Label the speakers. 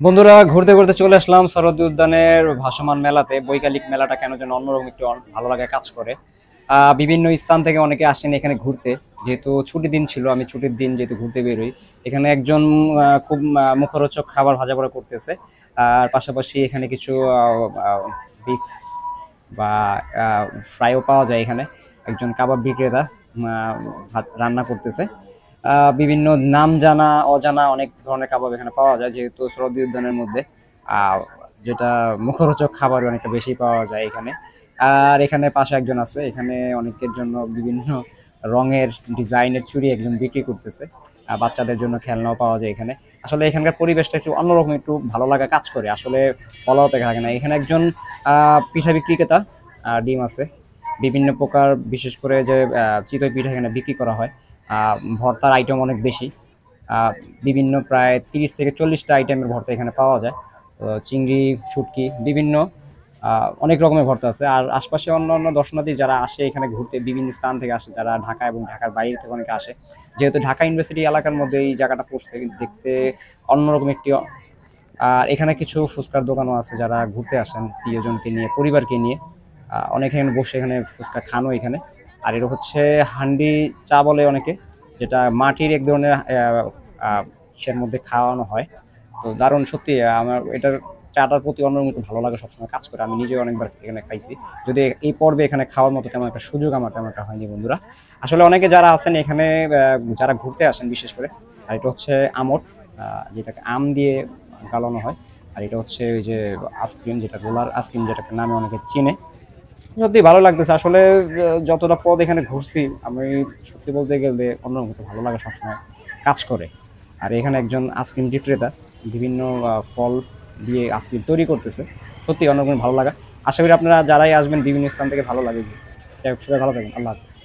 Speaker 1: বন্ধুরা, ঘুরতে ঘুরতে চলে আসলাম সরোদ্দি উদ্যানের ভাসমান মেলাতে। বৈকালিক মেলাটা কেন যেন অন্যরকম একটু ভালো লাগে কাজ করে। বিভিন্ন স্থান থেকে অনেকে আসেন এখানে ঘুরতে। যেহেতু ছুটির দিন ছিল, আমি ছুটির দিন যেহেতু ঘুরতে বেরোই। এখানে একজন খুব মুখরোচক খাবার ভাজা পোড়া করতেছে। আর পাশাপাশি এখানে কিছু বিফ বা ফ্রাইও পাওয়া যায় এখানে। একজন কাবাব বিক্রেতা ভাত রান্না করতেছে। বিভিন্ন নাম জানা অজানা অনেক ধরনের কাবাব এখানে পাওয়া যায়, যেহেতু সরোদ্দি উদ্যানের মধ্যে আহ, যেটা মুখরোচক খাবার অনেকটা বেশি পাওয়া যায় এখানে। আর এখানে পাশে একজন আছে, এখানে অনেকের জন্য বিভিন্ন রঙের ডিজাইনের চুড়ি একজন বিক্রি করতেছে। বাচ্চাদের জন্য খেলনাও পাওয়া যায় এখানে। আসলে এখানকার পরিবেশটা একটু অন্যরকম, একটু ভালো লাগা কাজ করে আসলে। ফলাও থাকে না এখানে একজন পিঠা বিক্রেতা। ডিম আছে বিভিন্ন প্রকার, বিশেষ করে যে চিতই পিঠা এখানে বিক্রি করা হয়। ভর্তার আইটেম অনেক বেশি। বিভিন্ন প্রায় 30 থেকে 40টা আইটেমের ভর্তা এখানে পাওয়া যায়। তো চিংড়ি, শুটকি, বিভিন্ন অনেক রকমের ভর্তা আছে। আর আশপাশে অন্যান্য দর্শনার্থী যারা আসে এখানে ঘুরতে, বিভিন্ন স্থান থেকে আসে, যারা ঢাকা এবং ঢাকার বাইরে থেকে অনেকে আসে। যেহেতু ঢাকা ইউনিভার্সিটি এলাকার মধ্যে এই জায়গাটা পড়ছে, দেখতে অন্যরকম একটি। আর এখানে কিছু ফুচকার দোকানও আছে, যারা ঘুরতে আসেন প্রিয়জনকে নিয়ে, পরিবারকে নিয়ে। অনেকে এখানে বসে এখানে ফুচকা খানো এখানে। আর এটা হচ্ছে হান্ডি চা বলে অনেকে, যেটা মাটির এক ধরনের ইসের মধ্যে খাওয়ানো হয়। তো দারুণ সত্যি, আমার এটার চাটার প্রতি অন্যরকম একটু ভালো লাগে, সবসময় কাজ করে। আমি নিজেও অনেকবার এখানে খাইছি, যদি এই পর্বে এখানে খাওয়ার মতো তেমন একটা সুযোগ আমার তেমন একটা হয়নি বন্ধুরা। আসলে অনেকে যারা আছেন এখানে, যারা ঘুরতে আসেন বিশেষ করে। আর এটা হচ্ছে আমট, যেটাকে আম দিয়ে গালানো হয়। আর এটা হচ্ছে ওই যে আইসক্রিম, যেটা রোলার আইসক্রিম, যেটাকে নামে অনেকে চিনে। সত্যি ভালো লাগতেছে আসলে। যতটা পথ এখানে ঘুরছি আমি, সত্যি বলতে গেলে অন্যরকম একটা ভালো লাগা সবসময় কাজ করে। আর এখানে একজন আইসক্রিম বিক্রেতা বিভিন্ন ফল দিয়ে আইসক্রিম তৈরি করতেছে। সত্যি অন্যরকম ভালো লাগা। আশা করি আপনারা যারাই আসবেন বিভিন্ন স্থান থেকে ভালো লাগে। সবাই ভালো থাকবেন, আল্লাহ হাফিজ।